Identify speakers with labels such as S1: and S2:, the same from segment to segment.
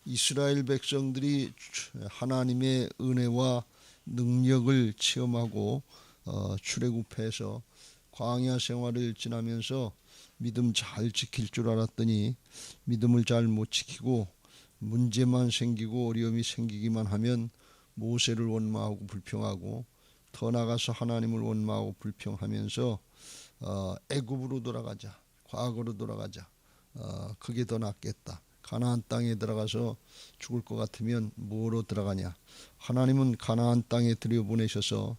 S1: 이스라엘 백성들이 하나님의 은혜와 능력을 체험하고 출애굽해서 광야 생활을 지나면서 믿음 잘 지킬 줄 알았더니 믿음을 잘 못 지키고 문제만 생기고 어려움이 생기기만 하면 모세를 원망하고 불평하고 더 나아가서 하나님을 원망하고 불평하면서 애굽으로 돌아가자, 과거로 돌아가자, 그게 더 낫겠다. 가나안 땅에 들어가서 죽을 것 같으면 뭐로 들어가냐. 하나님은 가나안 땅에 들여보내셔서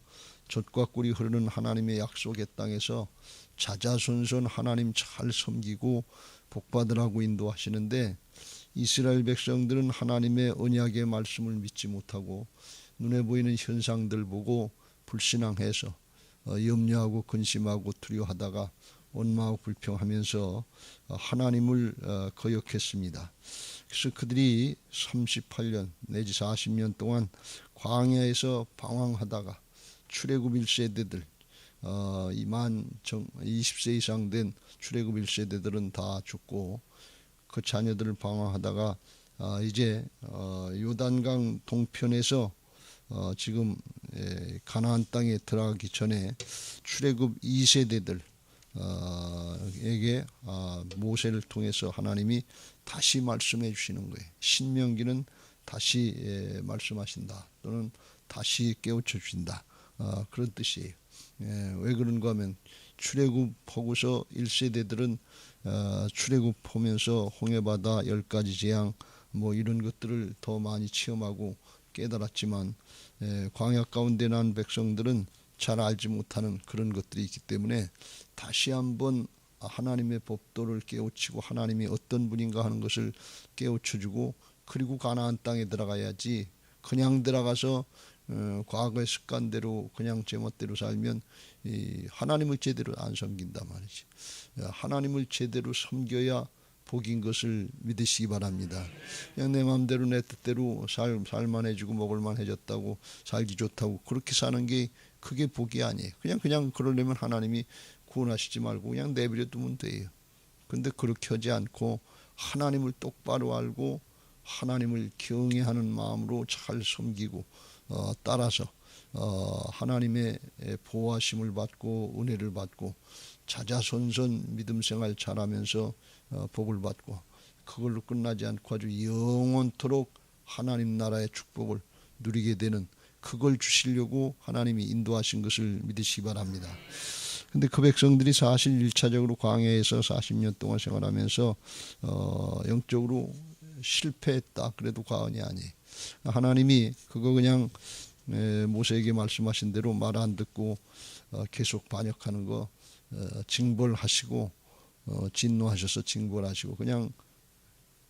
S1: 젖과 꿀이 흐르는 하나님의 약속의 땅에서 자자손손 하나님 잘 섬기고 복받으라고 인도하시는데, 이스라엘 백성들은 하나님의 언약의 말씀을 믿지 못하고 눈에 보이는 현상들 보고 불신앙해서 염려하고 근심하고 두려워하다가 원망하고 불평하면서 하나님을 거역했습니다. 그래서 그들이 38년 내지 40년 동안 광야에서 방황하다가 출애굽 1세대들, 20세 이상 된 출애굽 1세대들은 다 죽고 그 자녀들을 방황하다가 이제 요단강 동편에서 지금 가나안 땅에 들어가기 전에 출애굽 2세대들 에게 모세를 통해서 하나님이 다시 말씀해 주시는 거예요. 신명기는 다시 말씀하신다, 또는 다시 깨우쳐 주신다, 그런 뜻이에요. 왜 그런가 하면 출애굽하고서 1세대들은 출애굽하면서 홍해바다 10가지 재앙 뭐 이런 것들을 더 많이 체험하고 깨달았지만 광야 가운데 난 백성들은 잘 알지 못하는 그런 것들이 있기 때문에 다시 한번 하나님의 법도를 깨우치고 하나님이 어떤 분인가 하는 것을 깨우쳐주고, 그리고 가나안 땅에 들어가야지 그냥 들어가서 과거의 습관대로 그냥 제멋대로 살면 하나님을 제대로 안 섬긴단 말이지. 하나님을 제대로 섬겨야 복인 것을 믿으시기 바랍니다. 그냥 내 마음대로 내 뜻대로 살만해지고 먹을만해졌다고 살기 좋다고 그렇게 사는 게 그게 복이 아니에요. 그냥 그러려면 하나님이 구원하시지 말고 그냥 내버려 두면 돼요. 근데 그렇게 하지 않고 하나님을 똑바로 알고 하나님을 경외하는 마음으로 잘 섬기고 따라서 하나님의 보호하심을 받고 은혜를 받고 자자손손 믿음 생활 잘하면서 복을 받고, 그걸로 끝나지 않고 아주 영원토록 하나님 나라의 축복을 누리게 되는, 그걸 주시려고 하나님이 인도하신 것을 믿으시기 바랍니다. 근데 그 백성들이 사실 1차적으로 광야에서 40년 동안 생활하면서 영적으로 실패했다 그래도 과언이 아니에요. 하나님이 그거 그냥 모세에게 말씀하신 대로 말 안 듣고 계속 반역하는 거 징벌하시고 진노하셔서 징벌하시고 그냥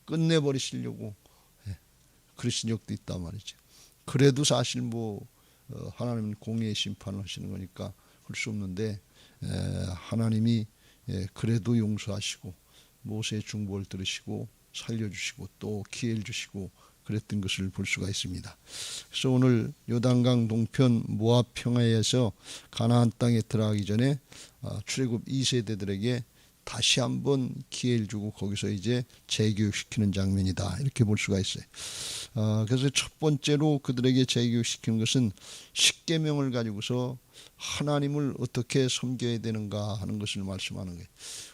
S1: 끝내버리시려고 그러신 적도 있단 말이죠. 그래도 사실 하나님은 공의의 심판을 하시는 거니까 할 수 없는데 하나님이 그래도 용서하시고 모세의 중보를 들으시고 살려주시고 또 기회를 주시고 그랬던 것을 볼 수가 있습니다. 그래서 오늘 요단강 동편 모압 평야에서 가나안 땅에 들어가기 전에 출애굽 2세대들에게 다시 한번 기회를 주고 거기서 이제 재교육시키는 장면이다, 이렇게 볼 수가 있어요. 그래서 첫 번째로 그들에게 재교육시키는 것은 십계명을 가지고서 하나님을 어떻게 섬겨야 되는가 하는 것을 말씀하는 거예요.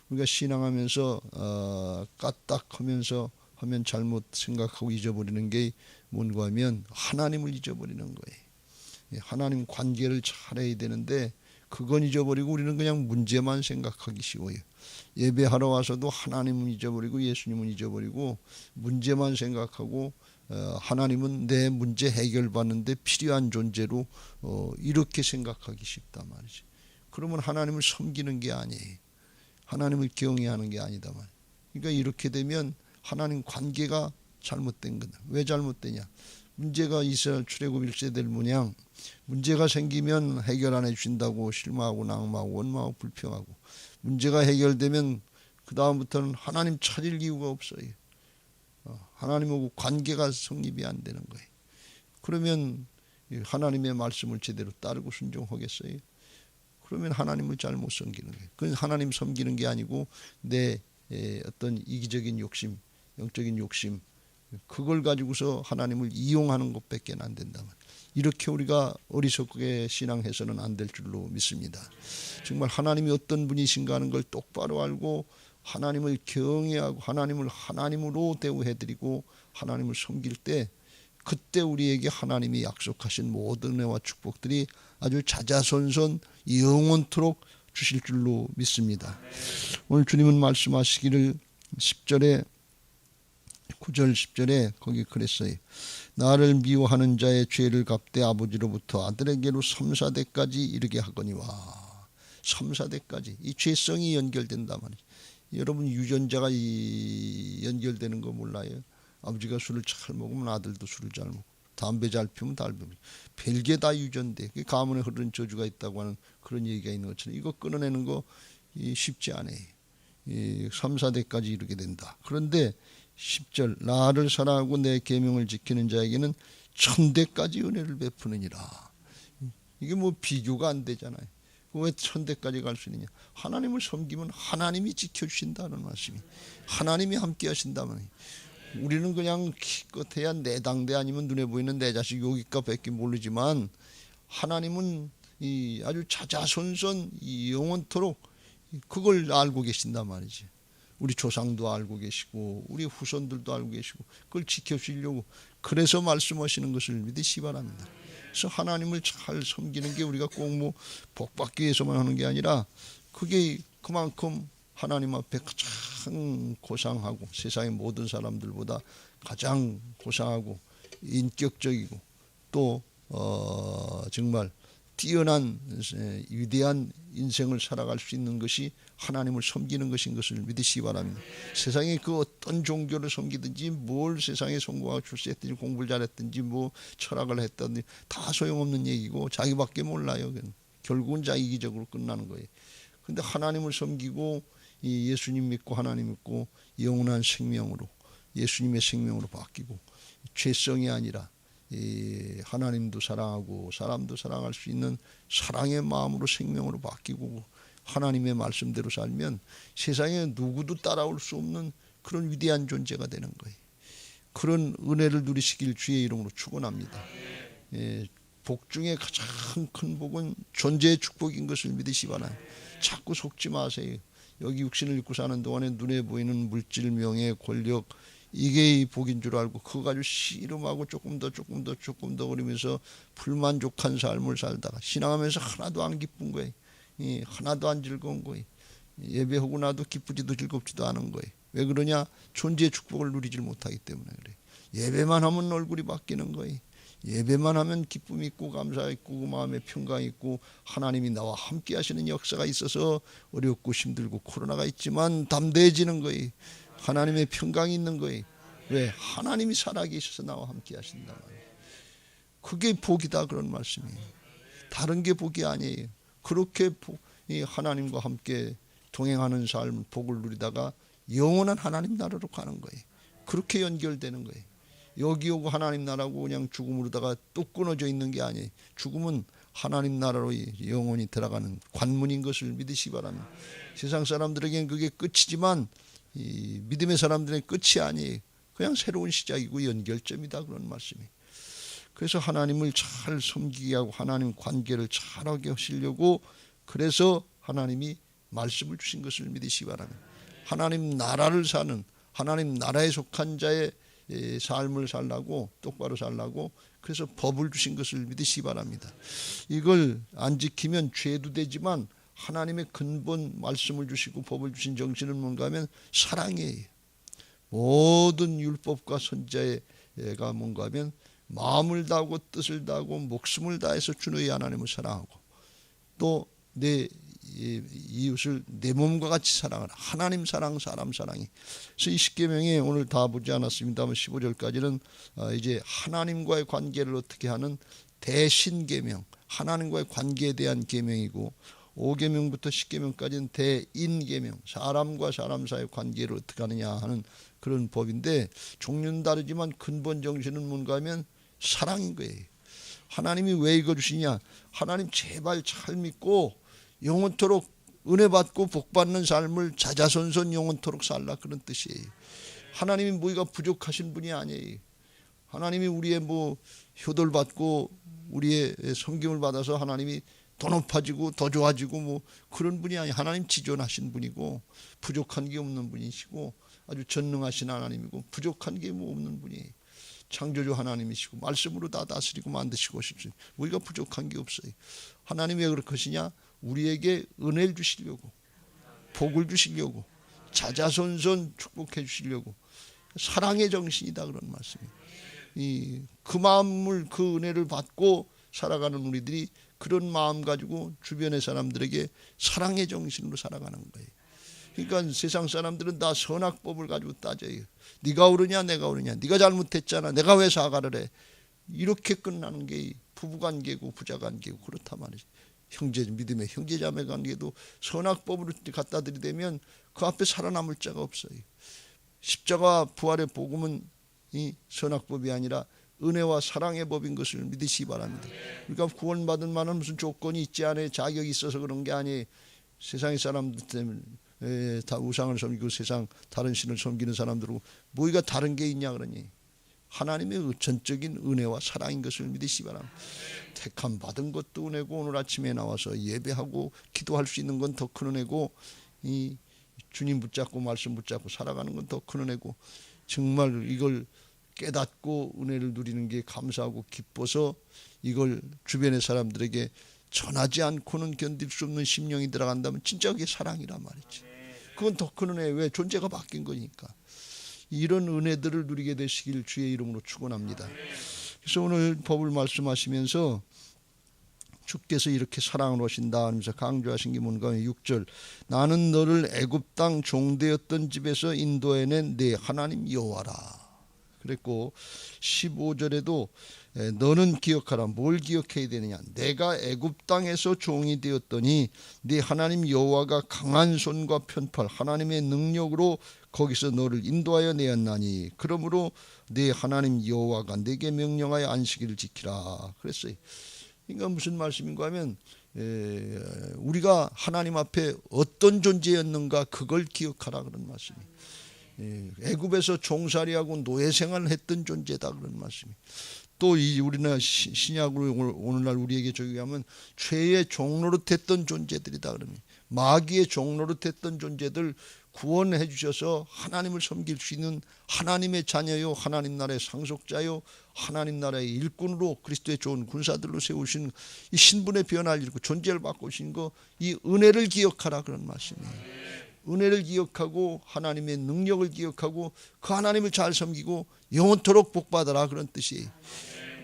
S1: 우리가 신앙하면서 까딱하면서 하면 잘못 생각하고 잊어버리는 게 뭔가 하면 하나님을 잊어버리는 거예요. 하나님 관계를 잘해야 되는데 그건 잊어버리고 우리는 그냥 문제만 생각하기 쉬워요. 예배하러 와서도 하나님은 잊어버리고 예수님은 잊어버리고 문제만 생각하고 하나님은 내 문제 해결받는데 필요한 존재로 이렇게 생각하기 쉽단 말이죠. 그러면 하나님을 섬기는 게 아니에요. 하나님을 경외하는 게 아니다 말이에요. 그러니까 이렇게 되면 하나님 관계가 잘못된 거다. 왜 잘못되냐? 문제가 이스라엘 출애굽 1세대들 모양 문제가 생기면 해결 안 해주신다고 실망하고 낙마하고 원망하고 불평하고, 문제가 해결되면 그 다음부터는 하나님 찾을 이유가 없어요. 하나님하고 관계가 성립이 안 되는 거예요. 그러면 하나님의 말씀을 제대로 따르고 순종하겠어요? 그러면 하나님을 잘못 섬기는 거예요. 그건 하나님 섬기는 게 아니고 내 어떤 이기적인 욕심, 영적인 욕심, 그걸 가지고서 하나님을 이용하는 것밖에 안 된다면, 이렇게 우리가 어리석게 신앙해서는 안 될 줄로 믿습니다. 정말 하나님이 어떤 분이신가 하는 걸 똑바로 알고 하나님을 경외하고 하나님을 하나님으로 대우해드리고 하나님을 섬길 때, 그때 우리에게 하나님이 약속하신 모든 은혜와 축복들이 아주 자자손손 영원토록 주실 줄로 믿습니다. 오늘 주님은 말씀하시기를 10절에 9절 10절에 거기 그랬어요. 나를 미워하는 자의 죄를 갚되 아버지로부터 아들에게로 3, 4대까지 이르게 하거니와. 3, 4대까지 이 죄성이 연결된단 말이에요. 여러분 유전자가 연결되는 거 몰라요? 아버지가 술을 잘 먹으면 아들도 술을 잘 먹고, 담배 잘 피우면 담배 피우고, 별게 다 유전돼. 가문에 흐르는 저주가 있다고 하는 그런 얘기가 있는 것처럼 이거 끊어내는 거 쉽지 않아요. 3, 4대까지 이르게 된다. 그런데 10절 나를 사랑하고 내 계명을 지키는 자에게는 1000대까지 은혜를 베푸느니라. 이게 뭐 비교가 안 되잖아요. 왜 1000대까지 갈 수 있느냐? 하나님을 섬기면 하나님이 지켜주신다는 말씀이, 하나님이 함께 하신다면, 우리는 그냥 기껏해야 내 당대 아니면 눈에 보이는 내 자식 여기까 밖에 모르지만, 하나님은 아주 자자손손 영원토록 그걸 알고 계신단 말이지. 우리 조상도 알고 계시고 우리 후손들도 알고 계시고 그걸 지켜주시려고 그래서 말씀하시는 것을 믿으시기 바랍니다. 그래서 하나님을 잘 섬기는 게 우리가 꼭 뭐 복받기 위해서만 하는 게 아니라, 그게 그만큼 하나님 앞에 가장 고상하고 세상의 모든 사람들보다 가장 고상하고 인격적이고 또 정말 뛰어난 위대한 인생을 살아갈 수 있는 것이 하나님을 섬기는 것인 것을 믿으시기 바랍니다. 세상에 그 어떤 종교를 섬기든지 뭘 세상에 성공하고 출세했든지 공부를 잘했든지 뭐 철학을 했든지 다 소용없는 얘기고 자기밖에 몰라요. 결국은 자기적으로 끝나는 거예요. 근데 하나님을 섬기고 예수님 믿고 하나님 믿고 영원한 생명으로 예수님의 생명으로 바뀌고 죄성이 아니라 하나님도 사랑하고 사람도 사랑할 수 있는 사랑의 마음으로 생명으로 바뀌고 하나님의 말씀대로 살면 세상에 누구도 따라올 수 없는 그런 위대한 존재가 되는 거예요. 그런 은혜를 누리시길 주의 이름으로 축원합니다. 복 중에 가장 큰 복은 존재의 축복인 것을 믿으시 바랍니다. 자꾸 속지 마세요. 여기 육신을 입고 사는 동안에 눈에 보이는 물질, 명예, 권력 이게 이 복인 줄 알고 그거 가지고 씨름하고 조금 더 그러면서 불만족한 삶을 살다가 신앙하면서 하나도 안 기쁜 거예요. 하나도 안 즐거운 거예요. 예배하고 나도 기쁘지도 즐겁지도 않은 거예요. 왜 그러냐? 존재의 축복을 누리질 못하기 때문에 그래요. 예배만 하면 얼굴이 바뀌는 거예요. 예배만 하면 기쁨이 있고 감사 있고 그 마음에 평강 있고 하나님이 나와 함께 하시는 역사가 있어서 어렵고 힘들고 코로나가 있지만 담대해지는 거예요. 하나님의 평강이 있는 거예요. 왜? 하나님이 살아계셔서 나와 함께 하신다 말이에요. 그게 복이다 그런 말씀이에요. 다른 게 복이 아니에요. 그렇게 하나님과 함께 동행하는 삶 복을 누리다가 영원한 하나님 나라로 가는 거예요. 그렇게 연결되는 거예요. 여기 오고 하나님 나라고 그냥 죽음으로다가 또 끊어져 있는 게 아니에요. 죽음은 하나님 나라로 영원히 들어가는 관문인 것을 믿으시기 바랍니다. 세상 사람들에게는 그게 끝이지만 이 믿음의 사람들의 끝이 아니에요. 그냥 새로운 시작이고 연결점이다 그런 말씀이에요. 그래서 하나님을 잘 섬기게 하고 하나님 관계를 잘하게 하시려고 그래서 하나님이 말씀을 주신 것을 믿으시기 바랍니다. 하나님 나라를 사는 하나님 나라에 속한 자의 삶을 살라고 똑바로 살라고 그래서 법을 주신 것을 믿으시기 바랍니다. 이걸 안 지키면 죄도 되지만 하나님의 근본 말씀을 주시고 법을 주신 정신은 뭔가 하면 사랑이에요. 모든 율법과 선지자가 뭔가 하면 마음을 다하고 뜻을 다하고 목숨을 다해서 주의 하나님을 사랑하고 또 내 이웃을 내 몸과 같이 사랑하라. 하나님 사랑 사람 사랑이. 그래서 이 십계명에 오늘 다 보지 않았습니다만 15절까지는 이제 하나님과의 관계를 어떻게 하는 대신계명 하나님과의 관계에 대한 계명이고 5계명부터 10계명까지는 대인계명 사람과 사람 사이의 관계를 어떻게 하느냐 하는 그런 법인데 종류는 다르지만 근본 정신은 뭔가 하면 사랑인 거예요. 하나님이 왜 이거 주시냐? 하나님 제발 잘 믿고 영원토록 은혜 받고 복 받는 삶을 자자손손 영원토록 살라 그런 뜻이에요. 하나님이 뭐가 부족하신 분이 아니에요. 하나님이 우리의 효도를 받고 우리의 섬김을 받아서 하나님이 더 높아지고 더 좋아지고 그런 분이 아니에요. 하나님 지존하신 분이고 부족한 게 없는 분이시고 아주 전능하신 하나님이고 부족한 게 없는 분이에요. 창조주 하나님이시고 말씀으로 다 다스리고 만드시고 싶으신 우리가 부족한 게 없어요. 하나님이 왜 그렇게 하시냐? 우리에게 은혜를 주시려고, 복을 주시려고, 자자손손 축복해 주시려고, 사랑의 정신이다 그런 말씀이에요. 그 마음을, 그 은혜를 받고 살아가는 우리들이 그런 마음 가지고 주변의 사람들에게 사랑의 정신으로 살아가는 거예요. 그러니까 세상 사람들은 다 선악법을 가지고 따져요. 네가 옳으냐 내가 옳으냐, 네가 잘못했잖아 내가 왜 사과를 해. 이렇게 끝나는 게 부부관계고 부자관계고 그렇단 말이죠. 믿음의 형제자매 관계도 선악법으로 갖다 들이대면 그 앞에 살아남을 자가 없어요. 십자가 부활의 복음은 이 선악법이 아니라 은혜와 사랑의 법인 것을 믿으시기 바랍니다. 그러니까 구원받은 만한 무슨 조건이 있지 않아요. 자격이 있어서 그런 게 아니에요. 세상의 사람들 때문에 다 우상을 섬기고 세상 다른 신을 섬기는 사람들하고 뭐가 다른 게 있냐 그러니 하나님의 전적인 은혜와 사랑인 것을 믿으시기 바랍니다. 택함 받은 것도 은혜고 오늘 아침에 나와서 예배하고 기도할 수 있는 건 더 큰 은혜고 이 주님 붙잡고 말씀 붙잡고 살아가는 건 더 큰 은혜고 정말 이걸 깨닫고 은혜를 누리는 게 감사하고 기뻐서 이걸 주변의 사람들에게 전하지 않고는 견딜 수 없는 심령이 들어간다면 진짜 그게 사랑이란 말이지. 그건 더 큰 은혜예요. 왜? 존재가 바뀐 거니까. 이런 은혜들을 누리게 되시길 주의 이름으로 축원합니다. 그래서 오늘 법을 말씀하시면서 주께서 이렇게 사랑을 하신다 하면서 강조하신 게 뭔가 6절 나는 너를 애굽 땅 종되었던 집에서 인도해낸 네 하나님 여호와라 그랬고 15절에도 너는 기억하라. 뭘 기억해야 되느냐? 내가 애굽 땅에서 종이 되었더니 네 하나님 여호와가 강한 손과 편팔 하나님의 능력으로 거기서 너를 인도하여 내었나니 그러므로 네 하나님 여호와가 내게 명령하여 안식일을 지키라 그랬어요. 그러니까 무슨 말씀인가 하면 우리가 하나님 앞에 어떤 존재였는가 그걸 기억하라 그런 말씀이에요. 애굽에서 종살이하고 노예생활을 했던 존재다 그런 말씀이에요. 또 이 우리나라 신약으로 오늘날 우리에게 적용하면 죄의 종노릇했던 존재들이다 그러면 마귀의 종노릇했던 존재들 구원해 주셔서 하나님을 섬길 수 있는 하나님의 자녀요 하나님 나라의 상속자요 하나님 나라의 일꾼으로 그리스도의 좋은 군사들로 세우신 이 신분의 변화를 이루고 존재를 바꾸신 거 이 은혜를 기억하라 그런 말씀이에요. 은혜를 기억하고 하나님의 능력을 기억하고 그 하나님을 잘 섬기고 영원토록 복받아라 그런 뜻이에요.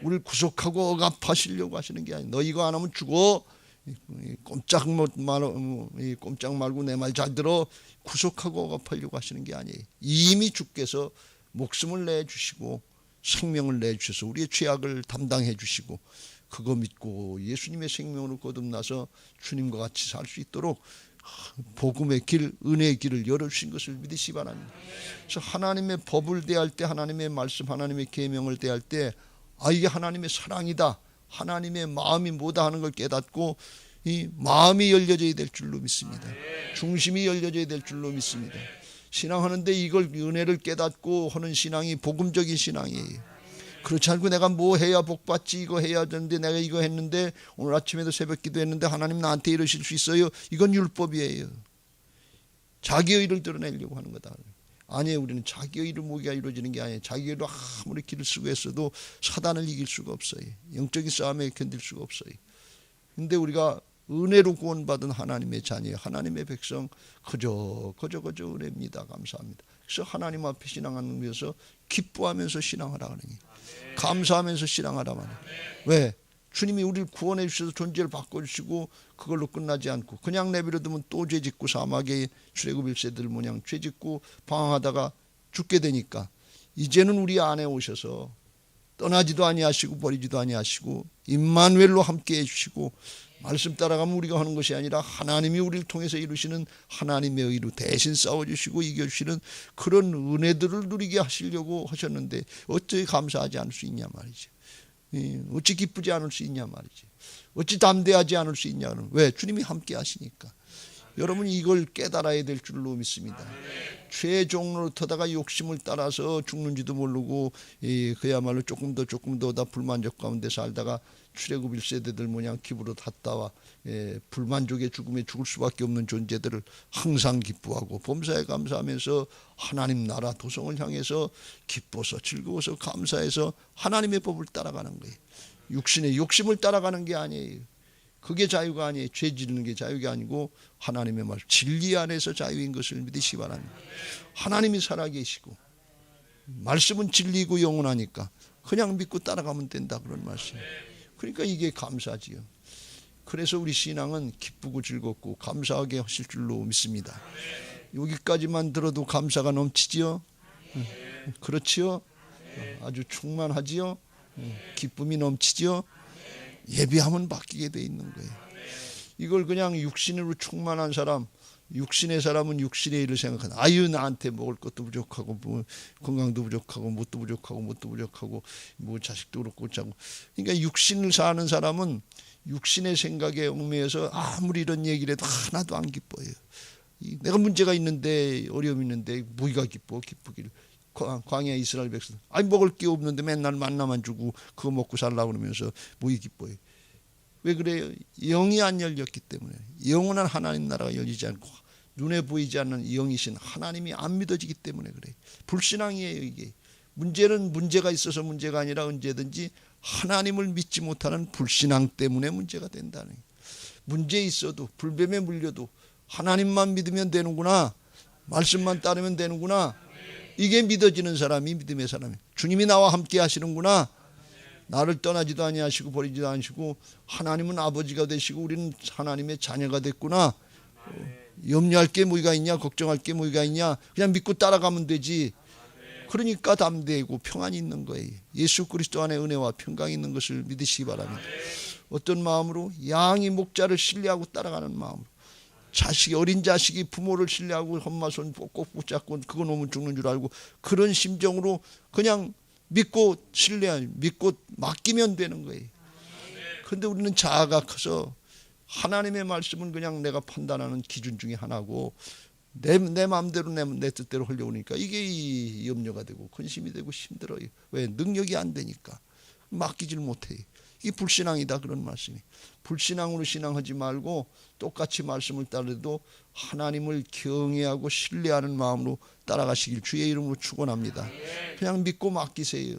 S1: 우리를 구속하고 억압하시려고 하시는 게 아니에요. 너 이거 안 하면 죽어. 꼼짝 말고 내 말 잘 들어. 구속하고 억압하려고 하시는 게 아니에요. 이미 주께서 목숨을 내주시고 생명을 내주셔서 우리의 죄악을 담당해 주시고 그거 믿고 예수님의 생명으로 거듭나서 주님과 같이 살 수 있도록 복음의 길, 은혜의 길을 열어주신 것을 믿으시기 바랍니다. 그래서 하나님의 법을 대할 때 하나님의 말씀, 하나님의 계명을 대할 때 이게 하나님의 사랑이다. 하나님의 마음이 뭐다 하는 걸 깨닫고 이 마음이 열려져야 될 줄로 믿습니다. 중심이 열려져야 될 줄로 믿습니다. 신앙하는데 이걸 은혜를 깨닫고 하는 신앙이 복음적인 신앙이에요. 그렇지 않고 내가 뭐 해야 복받지 이거 해야 되는데 내가 이거 했는데 오늘 아침에도 새벽 기도했는데 하나님 나한테 이러실 수 있어요. 이건 율법이에요. 자기 의를 드러내려고 하는 거다. 아니에요. 우리는 자기 의로 모기가 이루어지는 게 아니에요. 자기 의로 아무리 길을 쓰고 했어도 사단을 이길 수가 없어요. 영적인 싸움에 견딜 수가 없어요. 근데 우리가 은혜로 구원받은 하나님의 자녀, 하나님의 백성 그저 은혜입니다. 감사합니다. 그래서 하나님 앞에 신앙하는 위해서 기뻐하면서 신앙하라 그러니 감사하면서 신앙하라 말이에요. 왜? 주님이 우리를 구원해 주셔서 존재를 바꿔주시고 그걸로 끝나지 않고 그냥 내버려두면 또 죄짓고 사막에 출애굽 1세들 모양 죄짓고 방황하다가 죽게 되니까 이제는 우리 안에 오셔서 떠나지도 아니하시고 버리지도 아니하시고 임마누엘로 함께 해주시고 말씀 따라가면 우리가 하는 것이 아니라 하나님이 우리를 통해서 이루시는 하나님의 의로 대신 싸워주시고 이겨주시는 그런 은혜들을 누리게 하시려고 하셨는데 어찌 감사하지 않을 수 있냐 말이죠. 어찌 기쁘지 않을 수 있냐 말이지. 어찌 담대하지 않을 수 있냐는 왜? 주님이 함께 하시니까. 여러분이 이걸 깨달아야 될 줄로 믿습니다. 죄의 종로를 타다가 욕심을 따라서 죽는지도 모르고 그야말로 조금 더 다 불만족 가운데 살다가 출애굽 1세대들 모양 기부로 탔다와 불만족의 죽음에 죽을 수밖에 없는 존재들을 항상 기뻐하고 범사에 감사하면서 하나님 나라 도성을 향해서 기뻐서 즐거워서 감사해서 하나님의 법을 따라가는 거예요. 육신의 욕심을 따라가는 게 아니에요. 그게 자유가 아니에요. 죄 지르는 게 자유가 아니고 하나님의 말 진리 안에서 자유인 것을 믿으시기 바랍니다. 하나님이 살아계시고 말씀은 진리이고 영원하니까 그냥 믿고 따라가면 된다, 그런 말씀이에요. 그러니까 이게 감사지요. 그래서 우리 신앙은 기쁘고 즐겁고 감사하게 하실 줄로 믿습니다. 여기까지만 들어도 감사가 넘치지요. 그렇지요. 아주 충만하지요. 기쁨이 넘치지요. 예비하면 바뀌게 돼 있는 거예요. 이걸 그냥 육신으로 충만한 사람, 육신의 사람은 육신의 일을 생각한다. 아유, 나한테 먹을 것도 부족하고 뭐 건강도 부족하고 뭣도 부족하고 뭐 자식도 그렇고 자고. 그러니까 육신을 사는 사람은 육신의 생각에 얽매여서 아무리 이런 얘기를 해도 하나도 안 기뻐요. 내가 문제가 있는데 어려움이 있는데 뭐가 기쁘기를. 광야 이스라엘 백성, 아니 먹을 게 없는데 맨날 만나만 주고 그거 먹고 살라고 그러면서 뭐 기뻐요. 왜 그래요? 영이 안 열렸기 때문에. 영원한 하나님 나라가 열리지 않고 눈에 보이지 않는 영이신 하나님이 안 믿어지기 때문에 그래요. 불신앙이에요. 이게 문제는 문제가 있어서 문제가 아니라 언제든지 하나님을 믿지 못하는 불신앙 때문에 문제가 된다는 거예요. 문제 있어도 불뱀에 물려도 하나님만 믿으면 되는구나, 말씀만 따르면 되는구나, 이게 믿어지는 사람이 믿음의 사람이에요. 주님이 나와 함께 하시는구나, 나를 떠나지도 아니하시고 버리지도 않으시고 하나님은 아버지가 되시고 우리는 하나님의 자녀가 됐구나. 염려할 게 뭐가 있냐, 걱정할 게 뭐가 있냐, 그냥 믿고 따라가면 되지. 그러니까 담대하고 평안이 있는 거예요. 예수 그리스도 안에 은혜와 평강이 있는 것을 믿으시기 바랍니다. 어떤 마음으로? 양이 목자를 신뢰하고 따라가는 마음으로. 어린 자식이 부모를 신뢰하고 엄마 손 꼭 붙잡고 그거 놓으면 죽는 줄 알고 그런 심정으로 그냥 믿고 믿고 맡기면 되는 거예요. 그런데 우리는 자아가 커서 하나님의 말씀은 그냥 내가 판단하는 기준 중에 하나고 내 마음대로 내 뜻대로 하려니까 이게 염려가 되고 근심이 되고 힘들어요. 왜? 능력이 안 되니까 맡기질 못해요. 이게 불신앙이다, 그런 말씀이. 불신앙으로 신앙하지 말고 똑같이 말씀을 따르도 하나님을 경외하고 신뢰하는 마음으로 따라가시길 주의 이름으로 축원합니다. 그냥 믿고 맡기세요.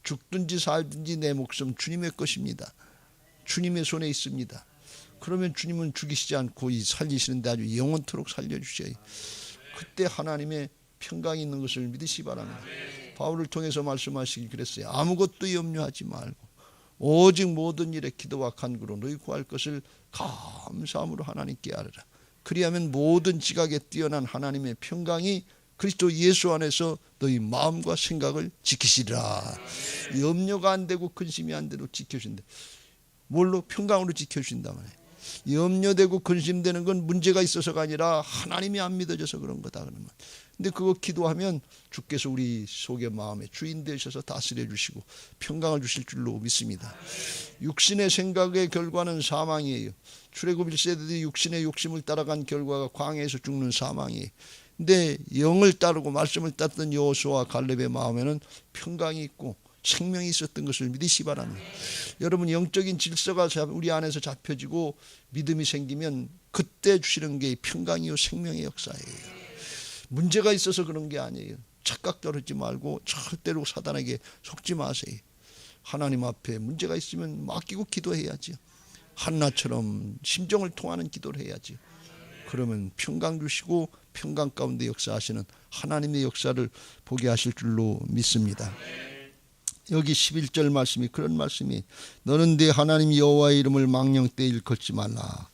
S1: 죽든지 살든지 내 목숨 주님의 것입니다. 주님의 손에 있습니다. 그러면 주님은 죽이시지 않고 살리시는데 아주 영원토록 살려주셔요. 그때 하나님의 평강이 있는 것을 믿으시기 바랍니다. 바울을 통해서 말씀하시길 그랬어요. 아무것도 염려하지 말고 오직 모든 일에 기도와 간구로 너희 구할 것을 감사함으로 하나님께 아뢰라. 그리하면 모든 지각에 뛰어난 하나님의 평강이 그리스도 예수 안에서 너희 마음과 생각을 지키시리라. 염려가 안 되고 근심이 안 되도록 지켜주신다. 뭘로? 평강으로 지켜주신다 말이에요. 염려되고 근심되는 건 문제가 있어서가 아니라 하나님이 안 믿어져서 그런 거다, 그러는 말. 근데 그거 기도하면 주께서 우리 속의 마음에 주인 되셔서 다스려 주시고 평강을 주실 줄로 믿습니다. 육신의 생각의 결과는 사망이에요. 출애굽 1세대들이 육신의 욕심을 따라간 결과가 광야에서 죽는 사망이에요. 근데 영을 따르고 말씀을 따르던 여호수아와 갈렙의 마음에는 평강이 있고 생명이 있었던 것을 믿으시기 바랍니다. 여러분, 영적인 질서가 우리 안에서 잡혀지고 믿음이 생기면 그때 주시는 게 평강이요 생명의 역사예요. 문제가 있어서 그런 게 아니에요. 착각 떨어지지 말고 절대로 사단에게 속지 마세요. 하나님 앞에 문제가 있으면 맡기고 기도해야죠. 한나처럼 심정을 통하는 기도를 해야죠. 그러면 평강 주시고 평강 가운데 역사하시는 하나님의 역사를 보게 하실 줄로 믿습니다. 여기 11절 말씀이 그런 말씀이, 너는 네 하나님 여호와의 이름을 망령 때 일컫지 말라.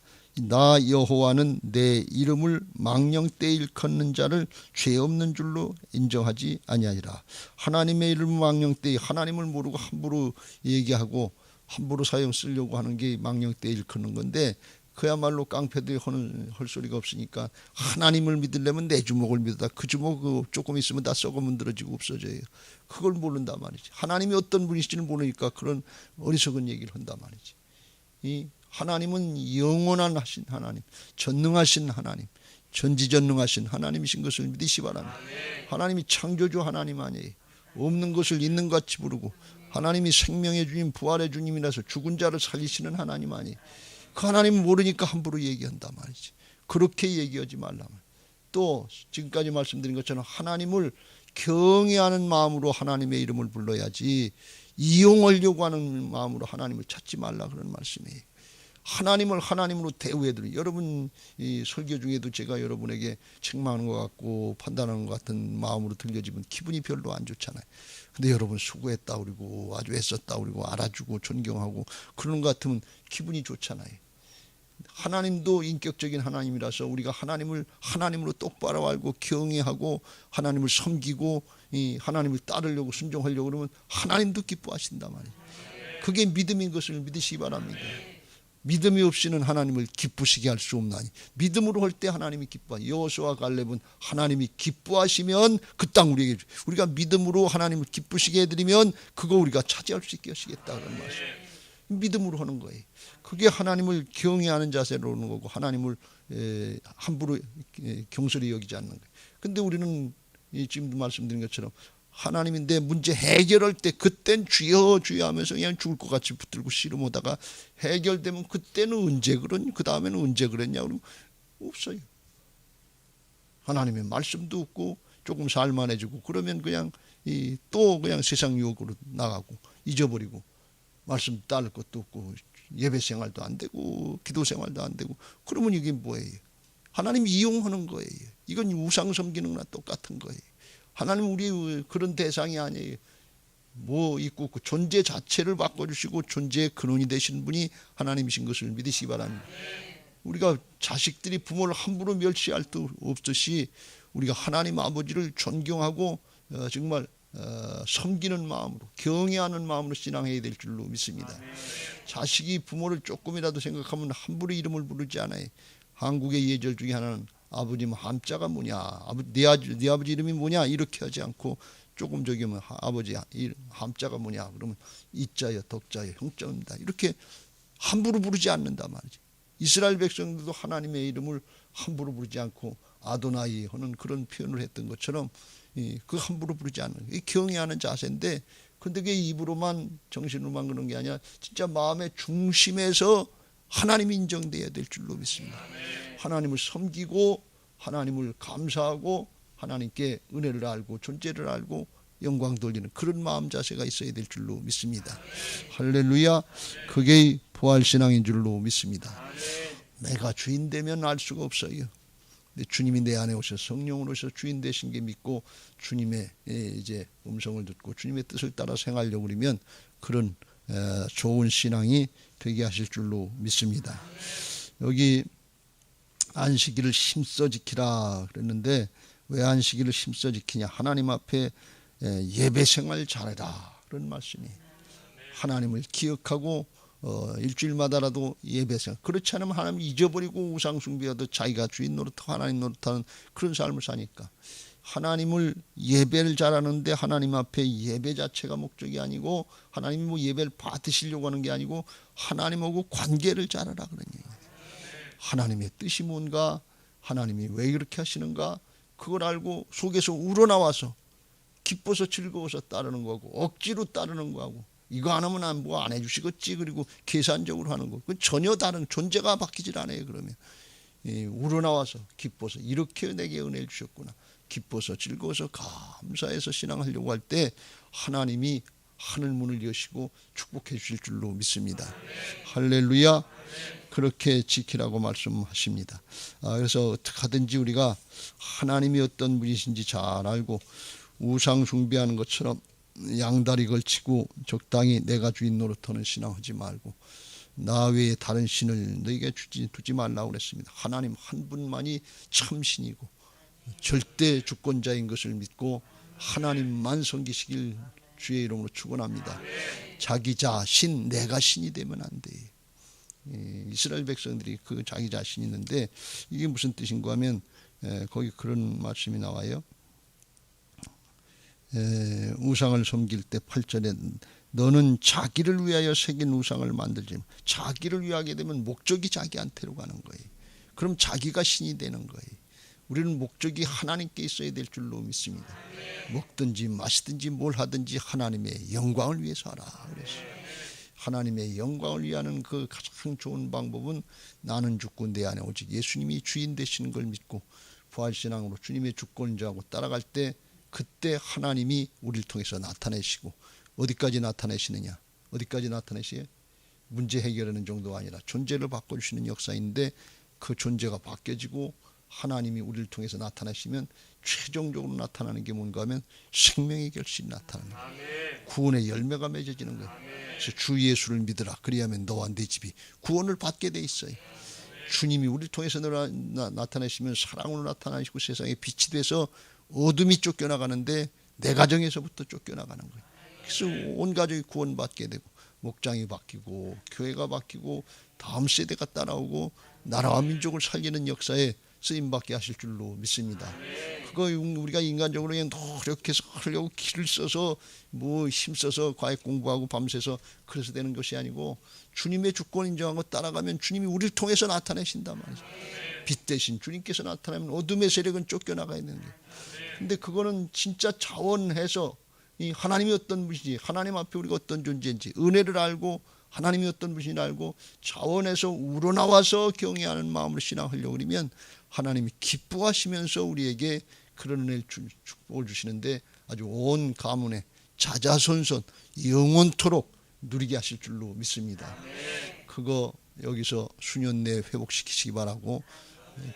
S1: 나 여호와는 내 이름을 망령 때 일컫는 자를 죄 없는 줄로 인정하지 아니하리라. 하나님의 이름을 망령 때, 하나님을 모르고 함부로 얘기하고 함부로 사용 쓰려고 하는 게 망령 때 일컫는 건데, 그야말로 깡패들이 하는 헐소리가 없으니까 하나님을 믿으려면 내 주먹을 믿어다. 그 주먹 조금 있으면 다 썩어 문드러지고 없어져요. 그걸 모른단 말이지. 하나님이 어떤 분이실지는 모르니까 그런 어리석은 얘기를 한단 말이지. 이 하나님은 영원한 하신 하나님, 전능하신 하나님, 전지전능하신 하나님이신 것을 믿으시 바랍니다. 하나님이 창조주 하나님 아니에요. 없는 것을 있는 것 같이 부르고, 하나님이 생명의 주님, 부활의 주님이라서 죽은 자를 살리시는 하나님 아니에요. 그 하나님은 모르니까 함부로 얘기한단 말이지. 그렇게 얘기하지 말라면. 또 지금까지 말씀드린 것처럼 하나님을 경외하는 마음으로 하나님의 이름을 불러야지, 이용하려고 하는 마음으로 하나님을 찾지 말라 그런 말씀이에요. 하나님을 하나님으로 대우해드려. 여러분 이 설교 중에도 제가 여러분에게 책망하는 것 같고 판단하는 것 같은 마음으로 들려지면 기분이 별로 안 좋잖아요. 근데 여러분 수고했다 그러고 아주 애썼다 그러고 알아주고 존경하고 그런 것 같으면 기분이 좋잖아요. 하나님도 인격적인 하나님이라서 우리가 하나님을 하나님으로 똑바로 알고 경외하고 하나님을 섬기고 이 하나님을 따르려고 순종하려고 그러면 하나님도 기뻐하신단 말이에요. 그게 믿음인 것을 믿으시기 바랍니다. 믿음이 없이는 하나님을 기쁘시게 할 수 없나니, 믿음으로 할 때 하나님이 기뻐하니, 여호수아와 갈렙은 하나님이 기뻐하시면 그 땅 우리에게 주시고, 우리가 믿음으로 하나님을 기쁘시게 해드리면 그거 우리가 차지할 수 있게 하시겠다 그런 말씀. 믿음으로 하는 거예요. 그게 하나님을 경외하는 자세로 하는 거고, 하나님을 함부로 경솔히 여기지 않는 거예요. 근데 우리는 지금도 말씀드린 것처럼 하나님이 내 문제 해결할 때 그땐 주여 주여 하면서 그냥 죽을 것 같이 붙들고 씨름하다가 해결되면 그때는 언제 그러니, 그 다음에는 언제 그랬냐 그러면 없어요. 하나님의 말씀도 없고 조금 살만해지고 그러면 그냥 또 그냥 세상 유혹으로 나가고 잊어버리고 말씀 따를 것도 없고 예배 생활도 안 되고 기도 생활도 안 되고, 그러면 이게 뭐예요? 하나님 이용하는 거예요. 이건 우상 섬기는 거나 똑같은 거예요. 하나님 우리 그런 대상이 아니에요. 뭐 있고 그 존재 자체를 바꿔주시고 존재의 근원이 되신 분이 하나님이신 것을 믿으시기 바랍니다. 우리가 자식들이 부모를 함부로 멸시할 수 없듯이 우리가 하나님 아버지를 존경하고 정말 섬기는 마음으로 경외하는 마음으로 신앙해야 될 줄로 믿습니다. 자식이 부모를 조금이라도 생각하면 함부로 이름을 부르지 않아요. 한국의 예절 중에 하나는 아버지 한자가 뭐냐, 네 아버지 이름이 뭐냐 이렇게 하지 않고 조금 저기 뭐 아버지 한자가 뭐냐 그러면 이자여 덕자여 형자입니다 이렇게 함부로 부르지 않는다 말이지. 이스라엘 백성들도 하나님의 이름을 함부로 부르지 않고 아도나이 하는 그런 표현을 했던 것처럼 그 함부로 부르지 않는 게 경외하는 자세인데, 근데 그게 입으로만 정신으로만 그런 게 아니라 진짜 마음의 중심에서 하나님이 인정돼야 될 줄로 믿습니다. 하나님을 섬기고 하나님을 감사하고 하나님께 은혜를 알고 존재를 알고 영광 돌리는 그런 마음 자세가 있어야 될 줄로 믿습니다. 할렐루야. 그게 부활신앙인 줄로 믿습니다. 내가 주인 되면 알 수가 없어요. 근데 주님이 내 안에 오셔서 성령으로 오셔서 주인 되신 게 믿고 주님의 이제 음성을 듣고 주님의 뜻을 따라 생활하려고 그러면 그런 좋은 신앙이 되게 하실 줄로 믿습니다. 여기 안식일을 힘써 지키라 그랬는데 왜 안식일을 힘써 지키냐? 하나님 앞에 예배 생활 잘해라 그런 말씀이. 하나님을 기억하고 일주일마다라도 예배 생활. 그렇지 않으면 하나님 잊어버리고 우상 숭배하도 자기가 주인 노릇하고 하나님 노릇하는 그런 삶을 사니까, 하나님을 예배를 잘하는데 하나님 앞에 예배 자체가 목적이 아니고 하나님이 뭐 예배를 받으시려고 하는 게 아니고 하나님하고 관계를 잘하라 그런 얘기예요. 하나님의 뜻이 뭔가, 하나님이 왜 이렇게 하시는가, 그걸 알고 속에서 우러나와서 기뻐서 즐거워서 따르는 거고 억지로 따르는 거하고 이거 안 하면 뭐 안 해주시겠지 그리고 계산적으로 하는 거, 그건 전혀 다른 존재가 바뀌질 않아요. 그러면 우러나와서 기뻐서 이렇게 내게 은혜를 주셨구나, 기뻐서 즐거워서 감사해서 신앙하려고 할 때 하나님이 하늘 문을 여시고 축복해 주실 줄로 믿습니다. 할렐루야. 그렇게 지키라고 말씀하십니다. 그래서 어떻게 하든지 우리가 하나님이 어떤 분이신지 잘 알고 우상 숭배하는 것처럼 양다리 걸치고 적당히 내가 주인 노릇하는 신앙하지 말고 나 외에 다른 신을 너에게 두지 말라고 그랬습니다. 하나님 한 분만이 참 신이고 절대 주권자인 것을 믿고 하나님만 섬기시길 주의 이름으로 축원합니다. 자기 자신, 내가 신이 되면 안 돼. 이스라엘 백성들이 그 자기 자신이 있는데 이게 무슨 뜻인가 하면 거기 그런 말씀이 나와요. 우상을 섬길 때 8절에 너는 자기를 위하여 새긴 우상을 만들지. 자기를 위하게 되면 목적이 자기한테로 가는 거예요. 그럼 자기가 신이 되는 거예요. 우리는 목적이 하나님께 있어야 될 줄로 믿습니다. 먹든지 마시든지 뭘 하든지 하나님의 영광을 위해서 하라 그랬어요. 하나님의 영광을 위하는 그 가장 좋은 방법은 나는 죽고 내 안에 오직 예수님이 주인 되시는 걸 믿고 부활신앙으로 주님의 주권 인정하고 따라갈 때 그때 하나님이 우리를 통해서 나타내시고 어디까지 나타내시느냐? 어디까지 나타내시게? 문제 해결하는 정도가 아니라 존재를 바꿔주시는 역사인데 그 존재가 바뀌어지고 하나님이 우리를 통해서 나타나시면 최종적으로 나타나는 게 뭔가 하면 생명의 결실이 나타나는 거예요. 구원의 열매가 맺어지는 거예요. 그래서 주 예수를 믿으라. 그리하면 너와 네 집이 구원을 받게 돼 있어요. 주님이 우리를 통해서 나타내시면 사랑으로 나타나시고 세상에 빛이 돼서 어둠이 쫓겨나가는데 내 가정에서부터 쫓겨나가는 거예요. 그래서 온 가족이 구원받게 되고 목장이 바뀌고 교회가 바뀌고 다음 세대가 따라오고 나라와 민족을 살리는 역사에 쓰임받게 하실 줄로 믿습니다. 그거 우리가 인간적으로 그냥 노력해서 하려고 길을 써서 뭐 힘써서 과학 공부하고 밤새서 그래서 되는 것이 아니고 주님의 주권 인정하고 따라가면 주님이 우리를 통해서 나타내신단 말이죠. 빛 대신 주님께서 나타나면 어둠의 세력은 쫓겨나가야 되는 거예요. 근데 그거는 진짜 자원해서 이 하나님이 어떤 분이지 하나님 앞에 우리가 어떤 존재인지 은혜를 알고 하나님이 어떤 분인지 알고 자원해서 우러나와서 경외하는 마음으로 신앙하려고 그러면 하나님이 기뻐하시면서 우리에게 그런 은혜를 축복을 주시는데 아주 온 가문에 자자손손 영원토록 누리게 하실 줄로 믿습니다. 그거 여기서 수년 내에 회복시키시기 바라고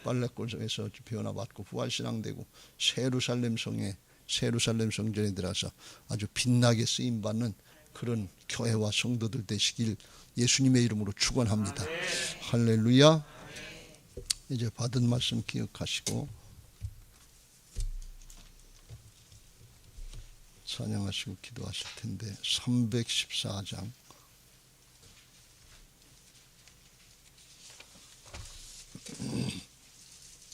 S1: 빨래골에서 변화받고 부활신앙되고 세루살렘 성전에 들어서 아주 빛나게 쓰임받는 그런 교회와 성도들 되시길 예수님의 이름으로 축원합니다. 할렐루야. 이제 받은 말씀 기억하시고 찬양하시고 기도하실 텐데 314장